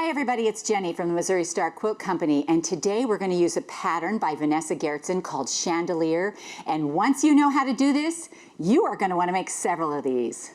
Hi everybody, it's Jenny from the Missouri Star Quilt Company, and today we're going to use a pattern by Vanessa Gerritsen called Chandelier. And once you know how to do this, you are going to want to make several of these.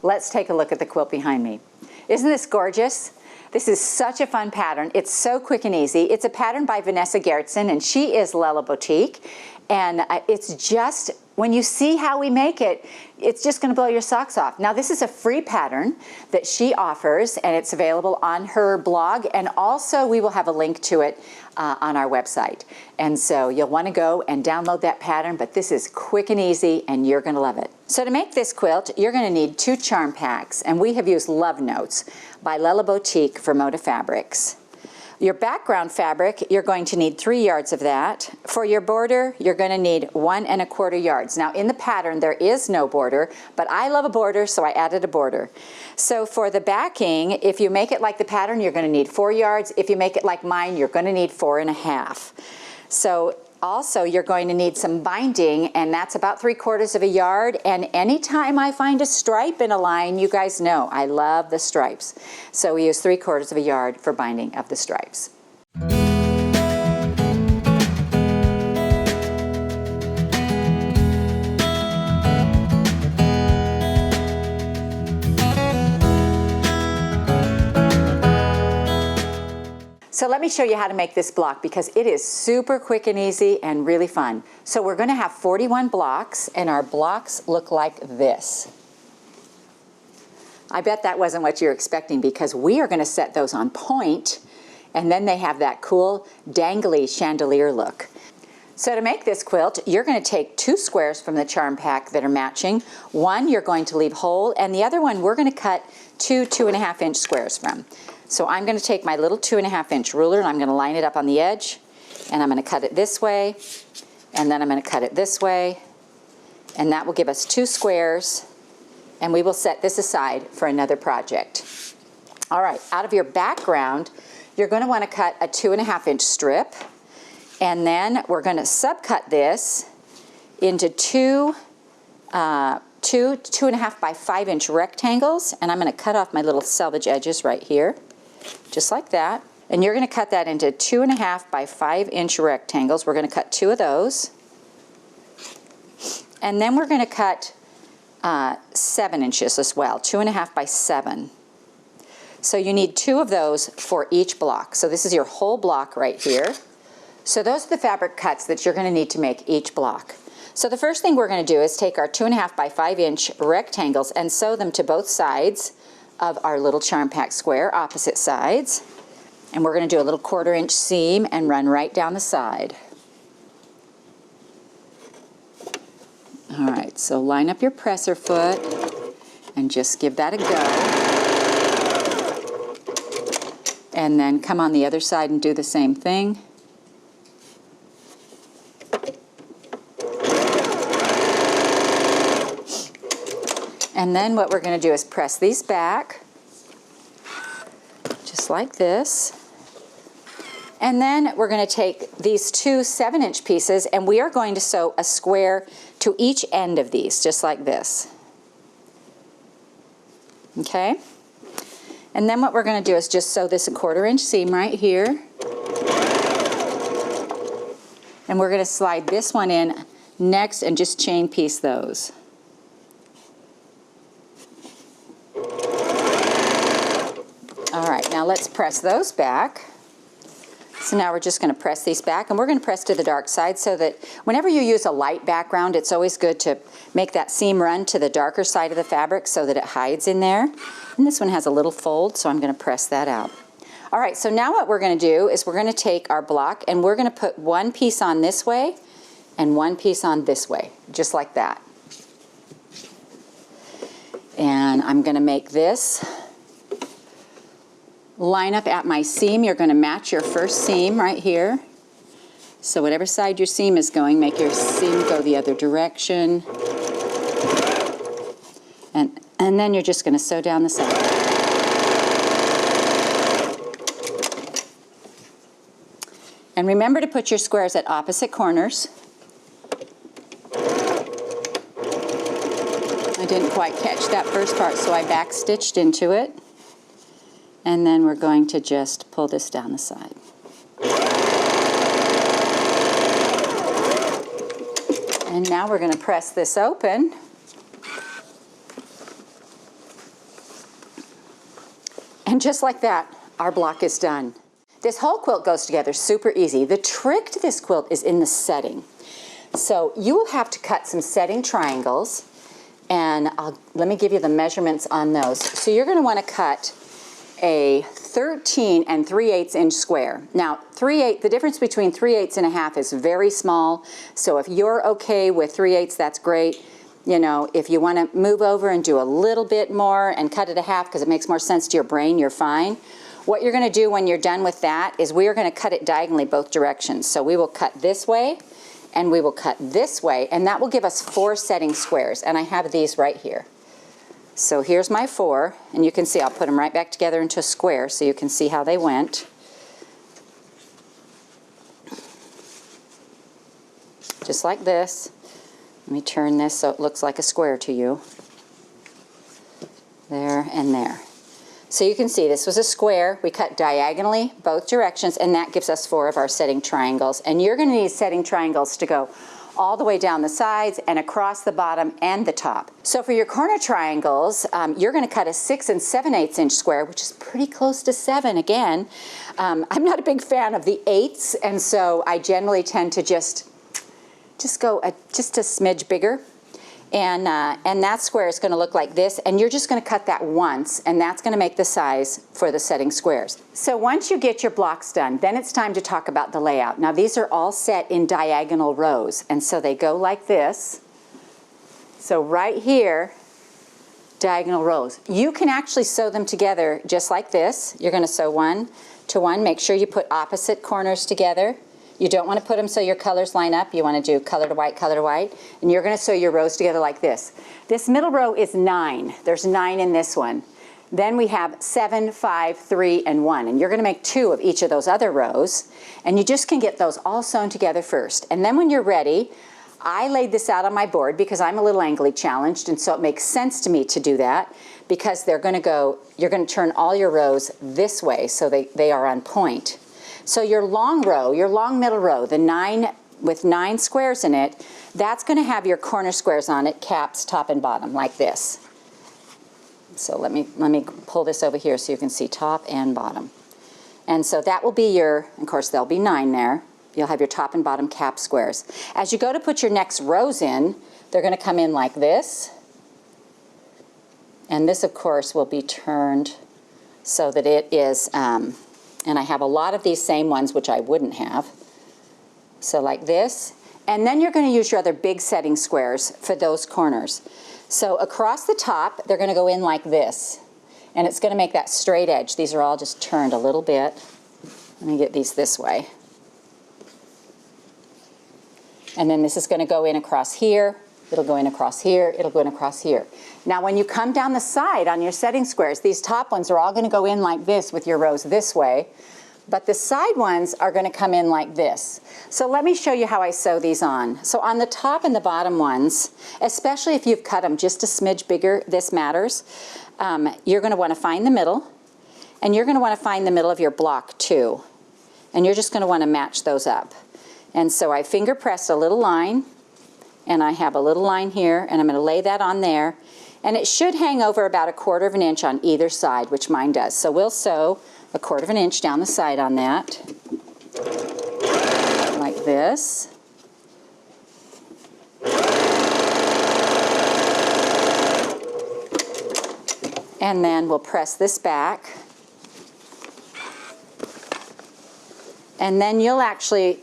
Let's take a look at the quilt behind me. Isn't this gorgeous? This is such a fun pattern. It's so quick and easy. It's a pattern by Vanessa Gerritsen, and she is Lella Boutique. And it's just, when you see how we make it, it's just going to blow your socks off. Now, this is a free pattern that she offers, and it's available on her blog, and also we will have a link to it on our website. And so you'll want to go and download that pattern, but this is quick and easy, and you're going to love it. So to make this quilt, you're going to need 2 charm packs, and we have used Love Notes by Lella Boutique for Moda Fabrics. Your background fabric, you're going to need 3 yards of that. For your border, you're going to need 1 1/4 yards. Now in the pattern, there is no border, but I love a border, so I added a border. So for the backing, if you make it like the pattern, you're going to need 4 yards. If you make it like mine, you're going to need 4 1/2. So also, you're going to need some binding, and that's about 3/4 yard. And anytime I find a stripe in a line, you guys know I love the stripes. So we use 3/4 yard for binding of the stripes. So let me show you how to make this block, because it is super quick and easy and really fun. So we're going to have 41 blocks, and our blocks look like this. I bet that wasn't what you're expecting, because we are going to set those on point, and then they have that cool dangly chandelier look. So to make this quilt, you're going to take 2 squares from the charm pack that are matching. One you're going to leave whole, and the other one we're going to cut 2 2.5-inch squares from. So I'm going to take my little 2.5-inch ruler, and I'm going to line it up on the edge, and I'm going to cut it this way, and then I'm going to cut it this way, and that will give us 2 squares, and we will set this aside for another project. All right, out of your background, you're going to want to cut a 2.5-inch strip, and then we're going to subcut this into 2 2.5 by 5-inch rectangles, and I'm going to cut off my little selvage edges right here, just like that. And you're going to cut that into 2.5 by 5-inch rectangles. We're going to cut 2 of those, and then we're going to cut 7 inches as well, 2.5 by 7. So you need 2 of those for each block. So this is your whole block right here. So those are the fabric cuts that you're going to need to make each block. So the first thing we're going to do is take our 2.5 by 5-inch rectangles and sew them to both sides of our little charm pack square, opposite sides. And we're going to do a little 1/4-inch seam and run right down the side. All right, so line up your presser foot and just give that a go. And then come on the other side and do the same thing. And then what we're going to do is press these back, just like this. And then we're going to take these 2 7-inch pieces, and we are going to sew a square to each end of these, just like this. Okay? And then what we're going to do is just sew this a 1/4-inch seam right here. And we're going to slide this one in next and just chain piece those. All right, now let's press those back. So now we're just going to press these back, and we're going to press to the dark side, so that whenever you use a light background, it's always good to make that seam run to the darker side of the fabric so that it hides in there. And this one has a little fold, so I'm going to press that out. All right, so now what we're going to do is we're going to take our block, and we're going to put 1 piece on this way and 1 piece on this way, just like that. And I'm going to make this line up at my seam. You're going to match your first seam right here. So whatever side your seam is going, make your seam go the other direction. And then you're just going to sew down the side. And remember to put your squares at opposite corners. I didn't quite catch that first part, so I back stitched into it. And then we're going to just pull this down the side. And now we're going to press this open. And just like that, our block is done. This whole quilt goes together super easy. The trick to this quilt is in the setting. So you will have to cut some setting triangles, and let me give you the measurements on those. So you're going to want to cut a 13 3/8 inch square. Now, the difference between 3/8 and a half is very small. So if you're okay with 3/8, that's great. You know, if you want to move over and do a little bit more and cut it a half because it makes more sense to your brain, you're fine. What you're going to do when you're done with that is we are going to cut it diagonally both directions. So we will cut this way and we will cut this way, and that will give us 4 setting squares, and I have these right here. So here's my 4, and you can see I'll put them right back together into a square so you can see how they went. Just like this. Let me turn this so it looks like a square to you. There and there. So you can see this was a square. We cut diagonally both directions, and that gives us 4 of our setting triangles. And you're going to need setting triangles to go all the way down the sides and across the bottom and the top. So for your corner triangles, you're going to cut a 6 7/8 inch square, which is pretty close to 7 again. I'm not a big fan of the 8s, and so I generally tend to just go just a smidge bigger. And that square is going to look like this, and you're just going to cut that once, and that's going to make the size for the setting squares. So once you get your blocks done, then it's time to talk about the layout. Now these are all set in diagonal rows, and so they go like this. So right here, diagonal rows. You can actually sew them together just like this. You're going to sew 1 to 1. Make sure you put opposite corners together. You don't want to put them so your colors line up. You want to do color to white, and you're going to sew your rows together like this. This middle row is 9. There's 9 in this one. Then we have 7, 5, 3, and 1, and you're going to make 2 of each of those other rows, and you just can get those all sewn together first. And then when you're ready, I laid this out on my board because I'm a little angly challenged, and so it makes sense to me to do that because you're going to turn all your rows this way so they are on point. So your long row, your long middle row, the 9 with 9 squares in it, that's going to have your corner squares on it, caps, top and bottom, like this. So let me pull this over here so you can see top and bottom. And so that will be your, of course there'll be 9 there. You'll have your top and bottom cap squares. As you go to put your next rows in, they're going to come in like this. And this, of course, will be turned so that it is... and I have a lot of these same ones, which I wouldn't have. So like this. And then you're going to use your other big setting squares for those corners. So across the top, they're going to go in like this. And it's going to make that straight edge. These are all just turned a little bit. Let me get these this way. And then this is going to go in across here. It'll go in across here. It'll go in across here. Now when you come down the side on your setting squares, these top ones are all going to go in like this with your rows this way. But the side ones are going to come in like this. So let me show you how I sew these on. So on the top and the bottom ones, especially if you've cut them just a smidge bigger, this matters. You're going to want to find the middle. And you're going to want to find the middle of your block too. And you're just going to want to match those up. And so I finger pressed a little line. And I have a little line here, and I'm going to lay that on there. And it should hang over about 1/4 of an inch on either side, which mine does. So we'll sew 1/4 of an inch down the side on that, like this. And then we'll press this back. And then you'll actually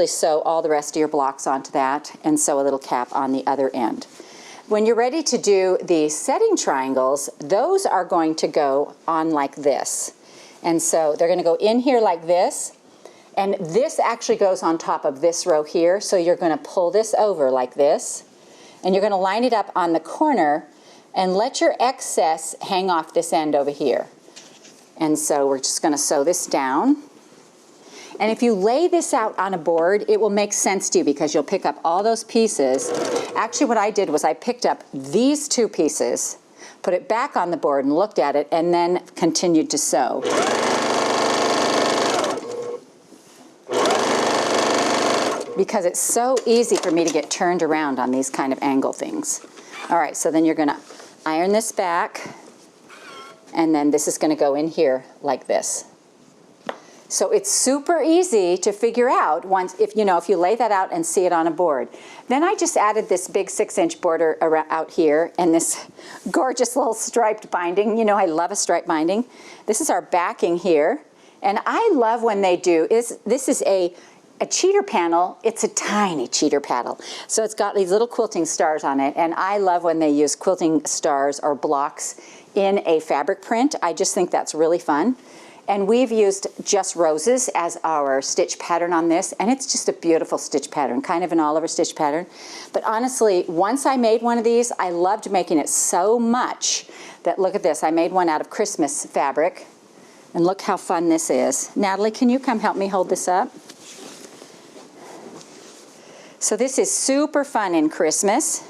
sew all the rest of your blocks onto that and sew a little cap on the other end. When you're ready to do the setting triangles, those are going to go on like this. And so they're going to go in here like this. And this actually goes on top of this row here. So you're going to pull this over like this. And you're going to line it up on the corner and let your excess hang off this end over here. And so we're just going to sew this down. And if you lay this out on a board, it will make sense to you because you'll pick up all those pieces. Actually, what I did was I picked up these 2 pieces, put it back on the board and looked at it, and then continued to sew. Because it's so easy for me to get turned around on these kind of angle things. All right, so then you're gonna iron this back, and then this is gonna go in here like this. So it's super easy to figure out once, if you lay that out and see it on a board. Then I just added this big 6-inch border out here and this gorgeous little striped binding. You know, I love a striped binding. This is our backing here. And I love when they do, this is a cheater panel. It's a tiny cheater panel. So it's got these little quilting stars on it. And I love when they use quilting stars or blocks in a fabric print. I just think that's really fun. And we've used Just Roses as our stitch pattern on this, and it's just a beautiful stitch pattern, kind of an all-over stitch pattern. But honestly, once I made one of these, I loved making it so much that, look at this, I made one out of Christmas fabric, and look how fun this is. Natalie, can you come help me hold this up? So this is super fun in Christmas.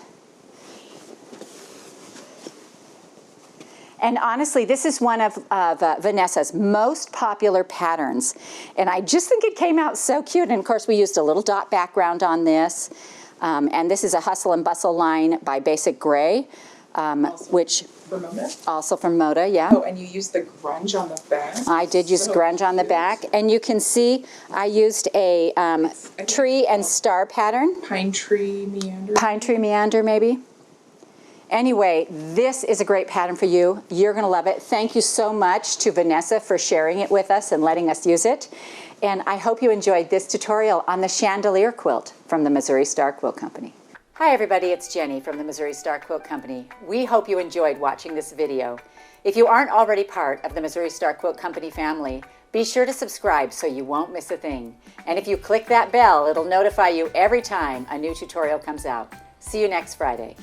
And honestly, this is one of Vanessa's most popular patterns. And I just think it came out so cute. And of course, we used a little dot background on this. And this is a Hustle and Bustle line by Basic Gray, which from Moda? Also from Moda, yeah. Oh, and you used the grunge on the back? I did use grunge on the back. And you can see I used a tree and star pattern. Pine tree meander. Pine tree meander, maybe. Anyway, this is a great pattern for you. You're going to love it. Thank you so much to Vanessa for sharing it with us and letting us use it. And I hope you enjoyed this tutorial on the Chandelier quilt from the Missouri Star Quilt Company. Hi everybody, it's Jenny from the Missouri Star Quilt Company. We hope you enjoyed watching this video. If you aren't already part of the Missouri Star Quilt Company family, be sure to subscribe so you won't miss a thing. And if you click that bell, it'll notify you every time a new tutorial comes out. See you next Friday.